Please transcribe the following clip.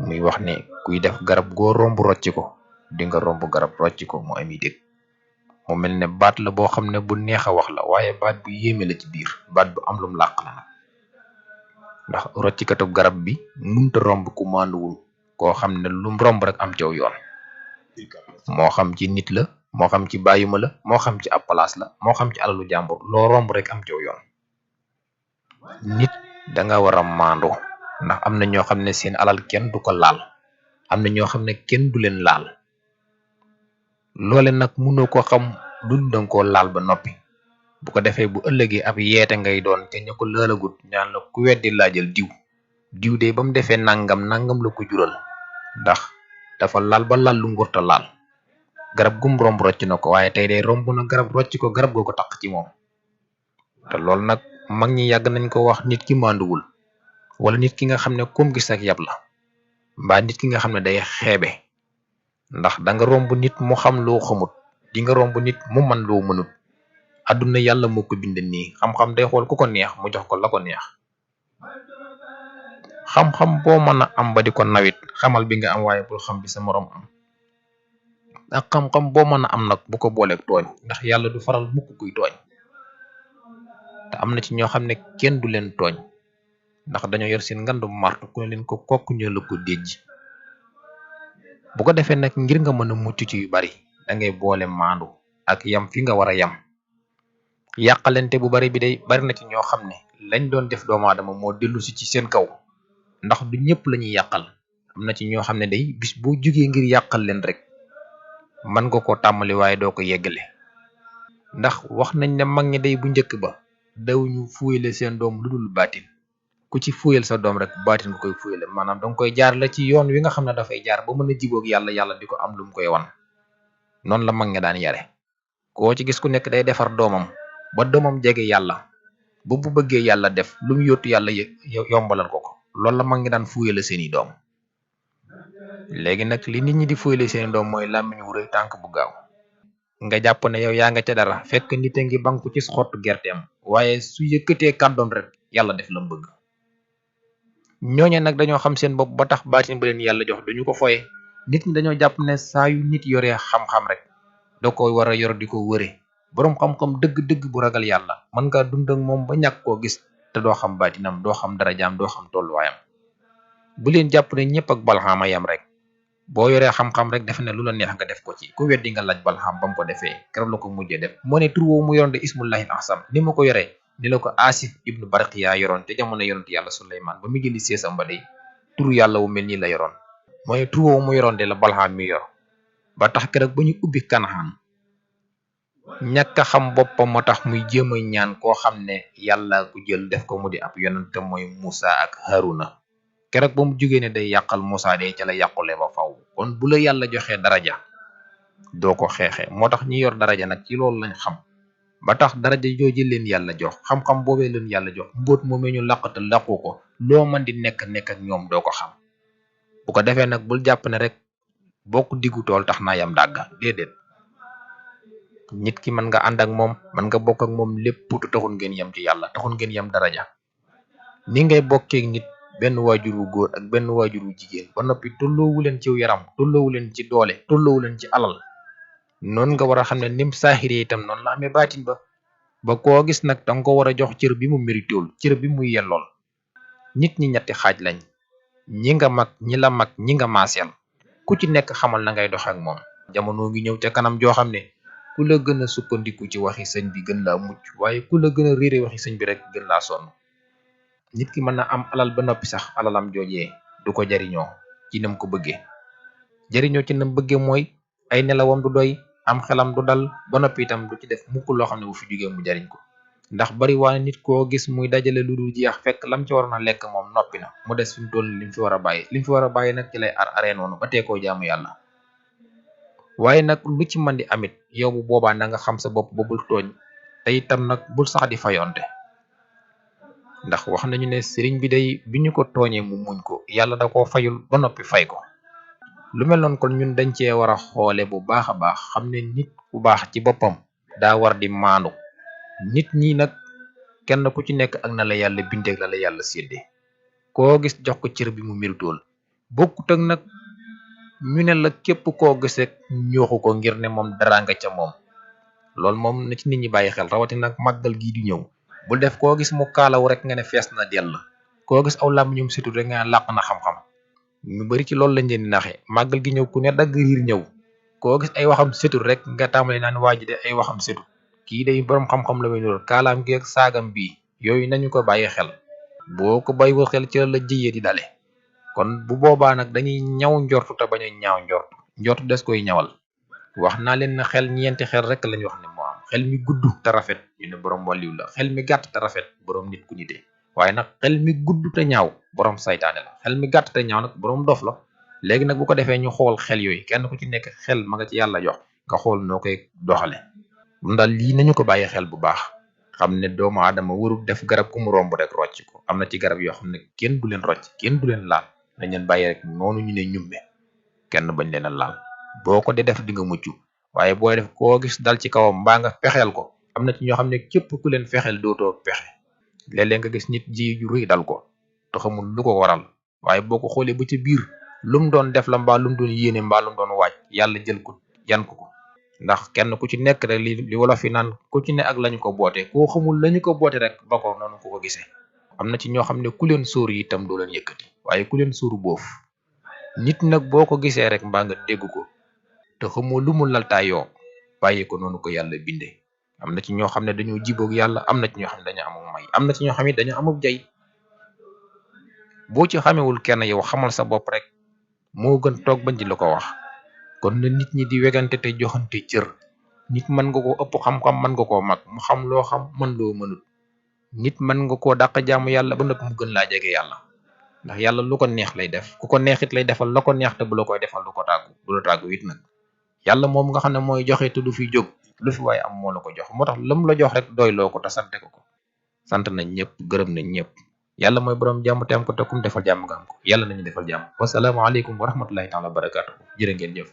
muy wax ne kuy def garab goo romb rocci ko di nga romb garab rocci ko mu ami dégg mu mel ne baat la boo xam ne bu neex a wax la waaye baat bu yéeme la ci biir baat bu am lum làq la nag ndax roccikatub garab bi munta romb ku maanduwul koo xam ne lum romb rek am caw yoon moo xam ci nit la moo xam ci bàyyuma la moo xam ci ab place la moo xam ci alalu jàmbur loo romb rek am caw yoon nit da nga war a maandu ndax am na ñoo xam ne seen alal kenn du ko laal am na ñoo xam ne kenn du leen laal loole nag mënoo ko xam dul danga koo laal ba noppi bu ko defee bu ëllëgee ab yeete ngay doon te ñu ko laalagut ñaan la ku weddi laajal diw de ba mu defee nangam la ko jural ndax dafa laal ba laal lu ngurta laal garab gum romb rocc na ko waaye tey de romb na garab rocc ko garab goo ko taq ci moom te loolu nag mag ñi yàgg nañ ko wax nit ki mànduwul wala nit ki nga xam ne comme gis ak yab la mbaa nit ki nga xam ne day xeebe ndax da nga romb nit mu xam loo xamut di nga romb nit mu man loo mënut àdduna yàlla moo ko bind nii xam-xam day xool ku ko neex mu jox ko la ko neex xam-xam boo mën a am ba di ko nawit xamal bi nga am waaye bul xam bi sa morom am ak xam-xam boo mën a am nag bu ko booleeg tooñ ndax yàlla du faral mukk kuy tooñ te am na ci ñoo xam ne kenn du leen tooñ ndax dañoo yor seen ngandu martu ku ne leen ko kokk ñoo la ko déjj bu ko defee nag ngir nga mën a mucc ci yu bari da ngay boole maandu ak yam fi nga war a yam yàqalante bu bari bi day bari na ci ñoo xam ne lañ doon def doomu aadama moo dellu si ci seen kaw ndax du ñëpp la ñuy yàqal am na ci ñoo xam ne day bis boo jugee ngir yàqal leen rek mën nga koo tàmmali waaye doo ko yeggale ndax wax nañ ne mag ñi day bu njëkk ba daw ñu fuyale seen doom lu dul baatin ku ci fuyal sa doom rek baatin nga koy fuyale maanaam danga koy jaar la ci yoon wi nga xam ne dafay jaar ba mën a jiboog yàlla di ko am lu mu koy wan noonu la mag ña daan yare koo ci gis ku nekk day defar doomam ba doomam jege yàlla ba bu bëggee yàlla def lu mu yóotu yàlla yombalal ko loolu la mag ñi daan fuyale seeni doom léegi nag li nit ñi di fuyale seeni doom mooy làmmiñ wu rëy tànk bu gaaw nga jàpp ne yow yaa nga ca dara fekk nit a ngi banku ci xottu gerteem waaye su yëkkatee kàddoom rek yàlla def la mu bëgg ñooñe nag dañoo xam seen bopp ba tax baatin ba leen yàlla jox duñu ko foye nit ñi dañoo jàpp ne saa yu nit yoree xam-xam rek da ko war a yor di ko wëre boroom xam-xam dëgg-dëgg bu ragal yàlla mën ngaa dund ak moom ba ñàkk koo gis te doo xam baatinam doo xam darajaam doo xam tolluwaayam bu leen jàpp ne ñëpp ak balxaama yam rek boo yoree xam-xam rek defe ne lu la neex nga def ko ci ku weddi nga laaj balxam ba mu ko defee keroog la ko mujjee def moo ne tur woowu mu yoroon de ismullahil ahsam ni ma ko yoree ni la ko asif ibnu barqiya yoroon te jamono yonent yàlla suleymaan ba mu jëli seesam ba day tur yàlla wu mel nii la yoroon mooy tur woowu mu yoroon de la balxam mi yor ba tax keroog ba ñu ubbi kanaxaan ñàkk a xam boppam moo tax muy jéem a ñaan koo xam ne yàlla ku jël def ko mu di ab yonent mooy Musa ak Haruna keroog ba mu jugee ne day yàqal Musa de ca la yàqule ba faw kon bu la yàlla joxee daraja doo ko xeexe moo tax ñi yor daraja nag ci loolu lañ xam ba tax daraja jooju leen yàlla jox xam-xam boobee leen yàlla jox mbóot moomee ñu làqata làqu ko loo mën di nekk ak ñoom doo ko xam bu ko defee nag bul jàpp ne rek bokk diggu tool tax naa yam dàgga déedéet nit ki mën nga ànd ak moom mën nga bokk ak moom lépp te taxul ngeen yam ci yàlla taxul ngeen yam daraja ni ngay bokkee nit benn waajur wu góor ak benn waajur wu jigéen ba noppi tolloowu leen ci yaram tolloowu leen ci doole tolloowu leen ci alal noonu nga war a xam ne nim saaxiree itam noonu la amee baatin ba koo gis nag danga ko war a jox cër bi mu méritool cër bi muy yellool nit ñi ñetti xaaj lañ ñi nga mag ñi la mag ñi nga maaseel ku ci nekk xamal na ngay dox ak moom jamono ngi ñëw ca kanam joo xam ne ku la gën a sukkandiku ci waxi sëñ bi gën laa mucc waaye ku la gën a réere waxi sëñ bi rek gën laa sonn nit ki mën na am alal ba noppi sax alalam joojee du ko jariñoo ci nam ko bëggee jariñoo ci nam bëggee mooy ay nelawam du doy am xelam du dal ba noppi itam du ci def mukk loo xam ne bu fi jógee mu jariñ ko ndax bari waane nit koo gis muy dajale lu dul jeex fekk lam ci waroon a lekk moom noppi na mu des fi mu toll lim fi war a bàyyi lim fi war a bàyyi nag ci lay aree noonu ba tee koo jaamu yàlla waaye nag lu ci mën di amit yow bu boobaa na nga xam sa bopp ba bul tooñ te itam nag bul sax di fayonte ndax wax nañu ne sëriñ bi day bi ñu ko tooñee mu muñ ko yàlla da koo fayul ba noppi fay ko lu mel noonu kon ñun dañ cee war a xoole bu baax a baax xam ne nit ku baax ci boppam daa war di maandu nit ñi nag kenn ku ci nekk ak na la yàlla bindeeg la yàlla séddee koo gis jox ko cër bi mu méritool bokkut ak nag ñu ne la képp koo gis rek ñooxu ko ngir ne moom dara nga ca moom loolu moom na ci nit ñi bàyyi xel rawati nag màggal gii di ñëw bul def koo gis mu kaalaw rek nga ne fees na dell koo gis aw làmm ñum situl rek nga ne làq na xam-xam ñu bari ci loolu lañ leen di naxe màggal gi ñëw ku ne dagg riir ñëw koo gis ay waxam setul rek nga tàmbali naan waa ji de ay waxam setul kii day borom xam-xam la muy nural kaalaam gi ak saagam bii yooyu nañu ko bàyyi xel boo ko bàyyiwul xel ci la jëyee di dale kon bu boobaa nag dañuy ñaw njortu te bañ a ñaaw njortu des koy ñawal wax naa leen na xel ñeenti xel rek lañ wax ne moo am xel mi gudd te rafet ñu ne borom wàlliw la xel mi gàtt te rafet borom nit ku nite waaye nag xel mi gudd te ñaaw borom saytaane la xel mi gàtt te ñaaw nag borom dof la léegi nag bu ko defee ñu xool xel yooyu kenn ku ci nekk xel ma nga ci yàlla jox nga xool noo koy doxale mun daal lii nañu ko bàyyi xel bu baax xam ne doomu aadama warul def garab ku mu romb rek rocc ko am na ci garab yoo xam ne kenn du leen rocc kenn du leen laal dañ leen bàyyi rek noonu ñu ne ñumbe kenn bañ leen a laal boo ko di def di nga mucc waaye booy def koo gis dal ci kawam mbaa nga fexeel ko am na ci ñoo xam ne képp ku leen fexeel dootoo pexe léeg-léeg nga gis nit ji ju rëy dal ko te xamul lu ko waral waaye boo ko xoolee ba ci biir lu mu doon def la mbaa lu mu doon yéene mbaa lu mu doon waaj yàlla jël ko yan ko ndax kenn ku ci nekk rek li wolof yi naan ku ci ne ak lañu ko boote koo xamul lañu ko boote rek ba ko noonu ko gisee am na ci ñoo xam ne ku leen sóor yi itam doo leen yëkkati waaye ku leen sóoru boof nit nag boo ko gisee rek mbaa nga dégg ko te xamoo lu mu laltaayoo bàyyi ko noonu ko yàlla bindee am na ci ñoo xam ne dañoo jiboog yàlla am na ci ñoo xam ne dañoo amuk may am na ci ñoo xam ne dañoo amuk jay boo ci xamewul kenn yow xamal sa bopp rek moo gën toog bañ di la ko wax kon na nit ñi di wegante te joxante cër nit mën nga koo ëpp xam-xam mën nga koo mag mu xam loo xam mën loo mënut nit mën nga koo dàq jaamu yàlla ba nëpp mu gën laa jege yàlla ndax yàlla lu ko neex lay def ku ko neexit lay defal la ko neex te bu la koy defal du ko tàggu du la tàggu it nag yàlla moom nga xam ne mooy joxe te du fi jóg lu fi waaye am moo la ko jox moo tax lam la jox rek doy loo ko te sante ko sant nañ ñëpp gërëm nañ ñëpp yàlla mooy borom jàmm te am ko te kum defal jàmm nga am ko yàlla nañu defal jàmm wasalaamaaleykum wa rahmatullahi taala wa barakaatu jërë ngeen jëf